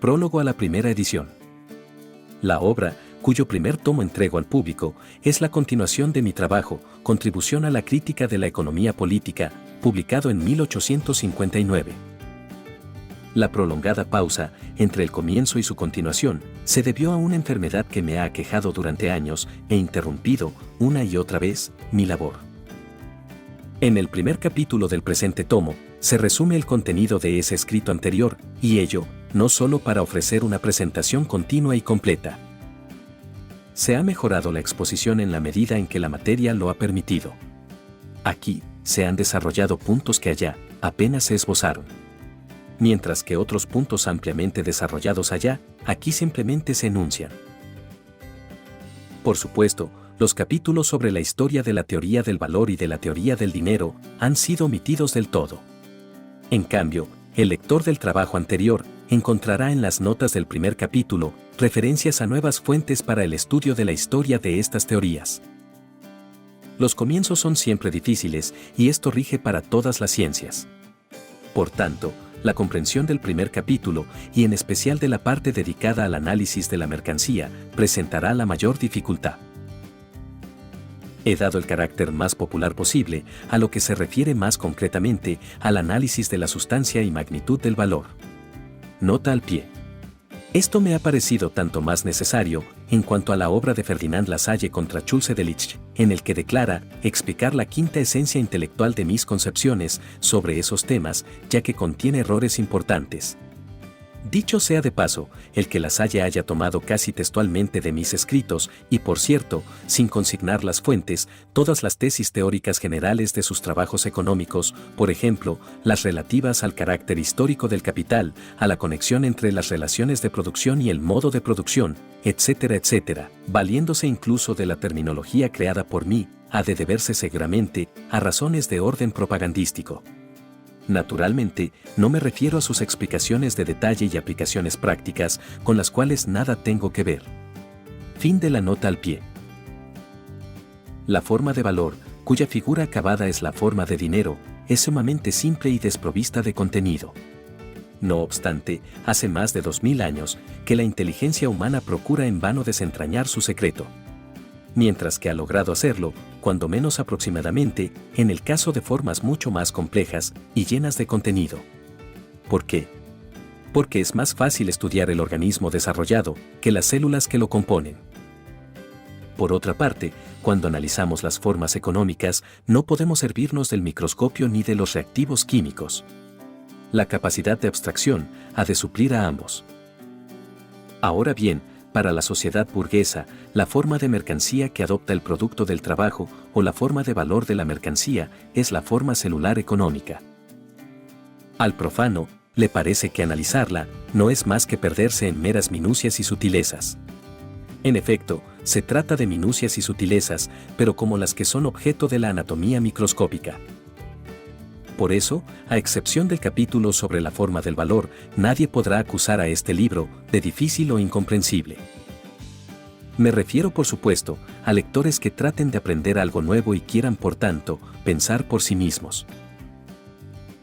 Prólogo a la primera edición. La obra, cuyo primer tomo entrego al público, es la continuación de mi trabajo, Contribución a la crítica de la economía política, publicado en 1859. La prolongada pausa, entre el comienzo y su continuación, se debió a una enfermedad que me ha aquejado durante años e interrumpido, una y otra vez, mi labor. En el primer capítulo del presente tomo, se resume el contenido de ese escrito anterior, y ello, no solo para ofrecer una presentación continua y completa. Se ha mejorado la exposición en la medida en que la materia lo ha permitido. Aquí, se han desarrollado puntos que allá, apenas se esbozaron. Mientras que otros puntos ampliamente desarrollados allá, aquí simplemente se enuncian. Por supuesto, los capítulos sobre la historia de la teoría del valor y de la teoría del dinero han sido omitidos del todo. En cambio, el lector del trabajo anterior encontrará en las notas del primer capítulo referencias a nuevas fuentes para el estudio de la historia de estas teorías. Los comienzos son siempre difíciles y esto rige para todas las ciencias. Por tanto, la comprensión del primer capítulo, y en especial de la parte dedicada al análisis de la mercancía, presentará la mayor dificultad. He dado el carácter más popular posible a lo que se refiere más concretamente al análisis de la sustancia y magnitud del valor. Nota al pie. Esto me ha parecido tanto más necesario en cuanto a la obra de Ferdinand Lassalle contra Schulze-Delitzsch, en el que declara explicar la quinta esencia intelectual de mis concepciones sobre esos temas, ya que contiene errores importantes. Dicho sea de paso, el que Lassalle haya tomado casi textualmente de mis escritos, y por cierto, sin consignar las fuentes, todas las tesis teóricas generales de sus trabajos económicos, por ejemplo, las relativas al carácter histórico del capital, a la conexión entre las relaciones de producción y el modo de producción, etcétera, etcétera, valiéndose incluso de la terminología creada por mí, ha de deberse seguramente a razones de orden propagandístico. Naturalmente, no me refiero a sus explicaciones de detalle y aplicaciones prácticas, con las cuales nada tengo que ver. Fin de la nota al pie. La forma de valor, cuya figura acabada es la forma de dinero, es sumamente simple y desprovista de contenido. No obstante, hace más de 2000 años que la inteligencia humana procura en vano desentrañar su secreto. Mientras que ha logrado hacerlo, cuando menos aproximadamente, en el caso de formas mucho más complejas y llenas de contenido. ¿Por qué? Porque es más fácil estudiar el organismo desarrollado que las células que lo componen. Por otra parte, cuando analizamos las formas económicas, no podemos servirnos del microscopio ni de los reactivos químicos. La capacidad de abstracción ha de suplir a ambos. Ahora bien, para la sociedad burguesa, la forma de mercancía que adopta el producto del trabajo o la forma de valor de la mercancía es la forma celular económica. Al profano, le parece que analizarla no es más que perderse en meras minucias y sutilezas. En efecto, se trata de minucias y sutilezas, pero como las que son objeto de la anatomía microscópica. Por eso, a excepción del capítulo sobre la forma del valor, nadie podrá acusar a este libro de difícil o incomprensible. Me refiero, por supuesto, a lectores que traten de aprender algo nuevo y quieran, por tanto, pensar por sí mismos.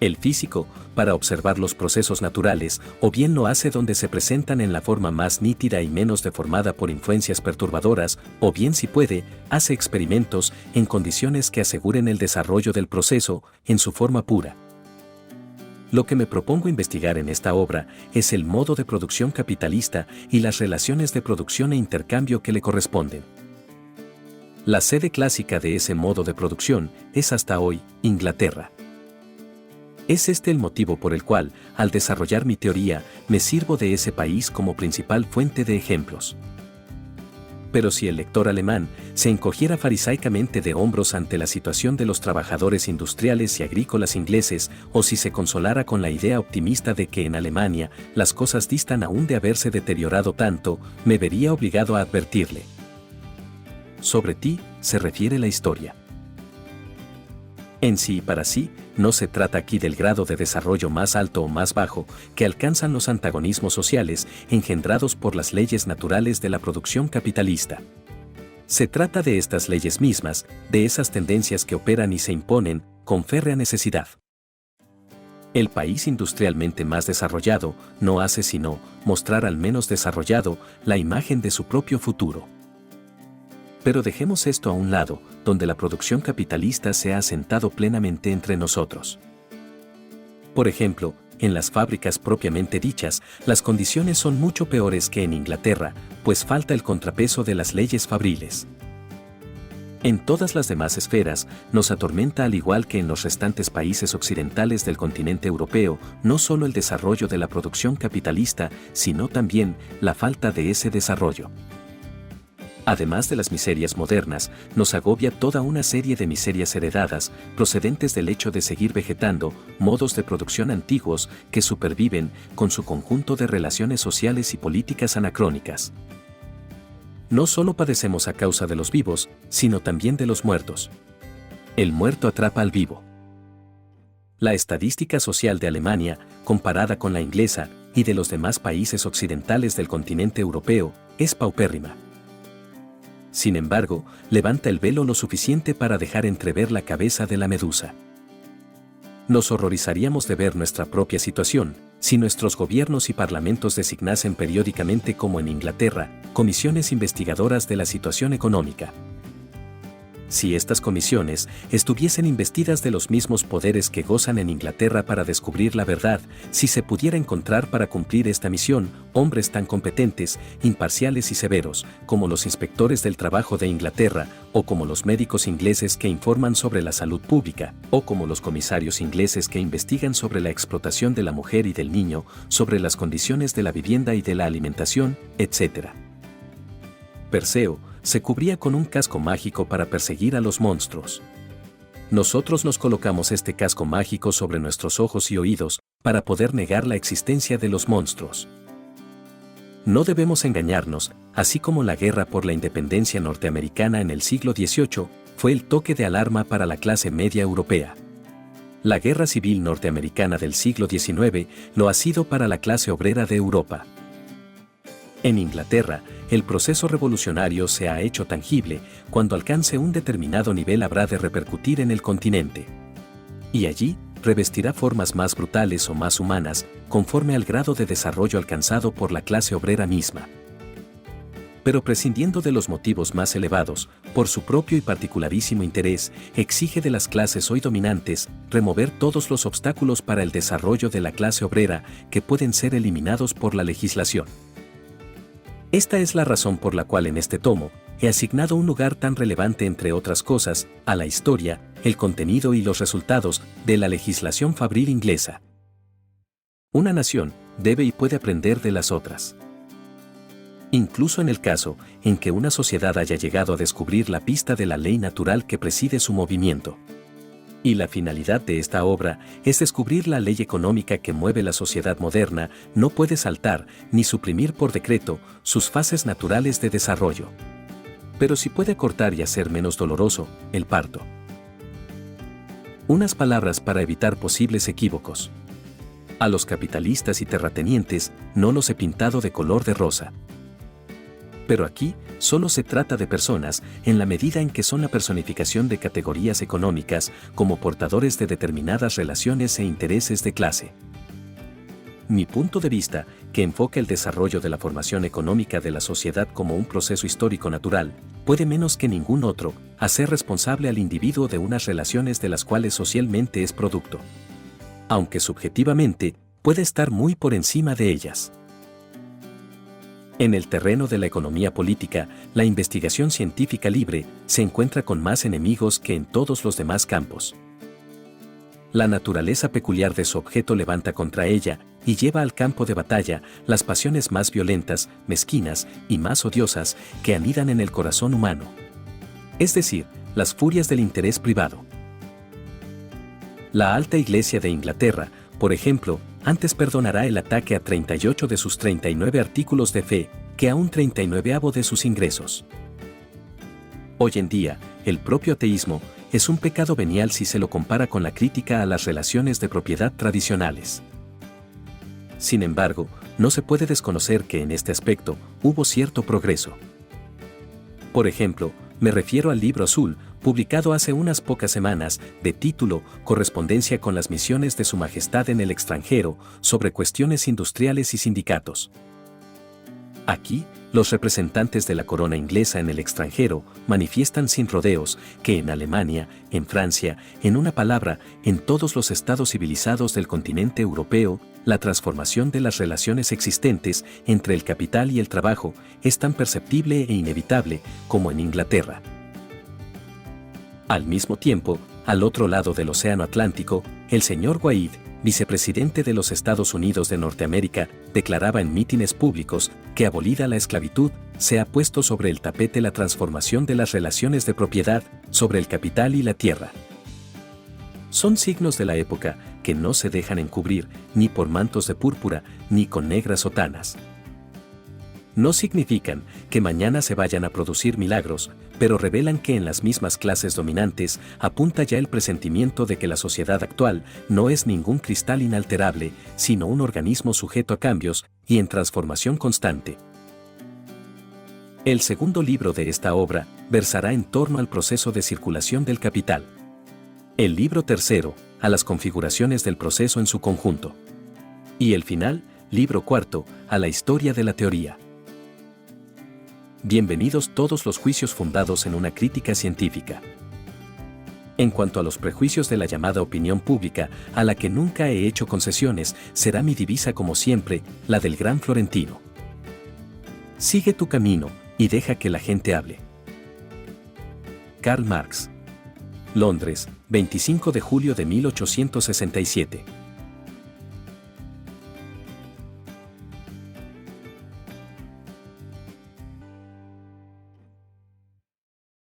El físico, para observar los procesos naturales, o bien lo hace donde se presentan en la forma más nítida y menos deformada por influencias perturbadoras, o bien, si puede, hace experimentos en condiciones que aseguren el desarrollo del proceso en su forma pura. Lo que me propongo investigar en esta obra es el modo de producción capitalista y las relaciones de producción e intercambio que le corresponden. La sede clásica de ese modo de producción es hasta hoy Inglaterra. Es este el motivo por el cual, al desarrollar mi teoría, me sirvo de ese país como principal fuente de ejemplos. Pero si el lector alemán se encogiera farisaicamente de hombros ante la situación de los trabajadores industriales y agrícolas ingleses, o si se consolara con la idea optimista de que en Alemania las cosas distan aún de haberse deteriorado tanto, me vería obligado a advertirle. Sobre ti se refiere la historia. En sí y para sí, no se trata aquí del grado de desarrollo más alto o más bajo que alcanzan los antagonismos sociales engendrados por las leyes naturales de la producción capitalista. Se trata de estas leyes mismas, de esas tendencias que operan y se imponen con férrea necesidad. El país industrialmente más desarrollado no hace sino mostrar al menos desarrollado la imagen de su propio futuro. Pero dejemos esto a un lado, donde la producción capitalista se ha asentado plenamente entre nosotros. Por ejemplo, en las fábricas propiamente dichas, las condiciones son mucho peores que en Inglaterra, pues falta el contrapeso de las leyes fabriles. En todas las demás esferas, nos atormenta al igual que en los restantes países occidentales del continente europeo, no solo el desarrollo de la producción capitalista, sino también la falta de ese desarrollo. Además de las miserias modernas, nos agobia toda una serie de miserias heredadas, procedentes del hecho de seguir vegetando, modos de producción antiguos que superviven con su conjunto de relaciones sociales y políticas anacrónicas. No solo padecemos a causa de los vivos, sino también de los muertos. El muerto atrapa al vivo. La estadística social de Alemania, comparada con la inglesa y de los demás países occidentales del continente europeo, es paupérrima. Sin embargo, levanta el velo lo suficiente para dejar entrever la cabeza de la medusa. Nos horrorizaríamos de ver nuestra propia situación, si nuestros gobiernos y parlamentos designasen periódicamente, como en Inglaterra, comisiones investigadoras de la situación económica. Si estas comisiones estuviesen investidas de los mismos poderes que gozan en Inglaterra para descubrir la verdad, si se pudiera encontrar para cumplir esta misión hombres tan competentes, imparciales y severos como los inspectores del trabajo de Inglaterra, o como los médicos ingleses que informan sobre la salud pública, o como los comisarios ingleses que investigan sobre la explotación de la mujer y del niño, sobre las condiciones de la vivienda y de la alimentación, etc. Perseo se cubría con un casco mágico para perseguir a los monstruos. Nosotros nos colocamos este casco mágico sobre nuestros ojos y oídos para poder negar la existencia de los monstruos. No debemos engañarnos, así como la guerra por la independencia norteamericana en el siglo XVIII fue el toque de alarma para la clase media europea. La guerra civil norteamericana del siglo XIX lo ha sido para la clase obrera de Europa. En Inglaterra, el proceso revolucionario se ha hecho tangible, cuando alcance un determinado nivel habrá de repercutir en el continente. Y allí, revestirá formas más brutales o más humanas, conforme al grado de desarrollo alcanzado por la clase obrera misma. Pero prescindiendo de los motivos más elevados, por su propio y particularísimo interés, exige de las clases hoy dominantes remover todos los obstáculos para el desarrollo de la clase obrera que pueden ser eliminados por la legislación. Esta es la razón por la cual en este tomo he asignado un lugar tan relevante, entre otras cosas, a la historia, el contenido y los resultados de la legislación fabril inglesa. Una nación debe y puede aprender de las otras. Incluso en el caso en que una sociedad haya llegado a descubrir la pista de la ley natural que preside su movimiento. Y la finalidad de esta obra es descubrir la ley económica que mueve la sociedad moderna, no puede saltar ni suprimir por decreto sus fases naturales de desarrollo. Pero sí puede acortar y hacer menos doloroso el parto. Unas palabras para evitar posibles equívocos. A los capitalistas y terratenientes no los he pintado de color de rosa. Pero aquí solo se trata de personas en la medida en que son la personificación de categorías económicas como portadores de determinadas relaciones e intereses de clase. Mi punto de vista, que enfoca el desarrollo de la formación económica de la sociedad como un proceso histórico natural, puede menos que ningún otro hacer responsable al individuo de unas relaciones de las cuales socialmente es producto. Aunque subjetivamente puede estar muy por encima de ellas. En el terreno de la economía política, la investigación científica libre se encuentra con más enemigos que en todos los demás campos. La naturaleza peculiar de su objeto levanta contra ella y lleva al campo de batalla las pasiones más violentas, mezquinas y más odiosas que anidan en el corazón humano. Es decir, las furias del interés privado. La Alta Iglesia de Inglaterra, por ejemplo, antes perdonará el ataque a 38 de sus 39 artículos de fe, que a un 39avo de sus ingresos. Hoy en día, el propio ateísmo es un pecado venial si se lo compara con la crítica a las relaciones de propiedad tradicionales. Sin embargo, no se puede desconocer que en este aspecto hubo cierto progreso. Por ejemplo, me refiero al Libro Azul, publicado hace unas pocas semanas, de título Correspondencia con las misiones de Su Majestad en el extranjero, sobre cuestiones industriales y sindicatos. Aquí, los representantes de la corona inglesa en el extranjero manifiestan sin rodeos que en Alemania, en Francia, en una palabra, en todos los estados civilizados del continente europeo, la transformación de las relaciones existentes entre el capital y el trabajo es tan perceptible e inevitable como en Inglaterra. Al mismo tiempo, al otro lado del Océano Atlántico, el señor Wyeth, vicepresidente de los Estados Unidos de Norteamérica, declaraba en mítines públicos que abolida la esclavitud, se ha puesto sobre el tapete la transformación de las relaciones de propiedad sobre el capital y la tierra. Son signos de la época que no se dejan encubrir ni por mantos de púrpura ni con negras sotanas. No significan que mañana se vayan a producir milagros, pero revelan que en las mismas clases dominantes apunta ya el presentimiento de que la sociedad actual no es ningún cristal inalterable, sino un organismo sujeto a cambios y en transformación constante. El segundo libro de esta obra versará en torno al proceso de circulación del capital. El libro tercero, a las configuraciones del proceso en su conjunto. Y el final, libro cuarto, a la historia de la teoría. Bienvenidos todos los juicios fundados en una crítica científica. En cuanto a los prejuicios de la llamada opinión pública, a la que nunca he hecho concesiones, será mi divisa como siempre, la del gran Florentino. Sigue tu camino, y deja que la gente hable. Karl Marx. Londres, 25 de julio de 1867.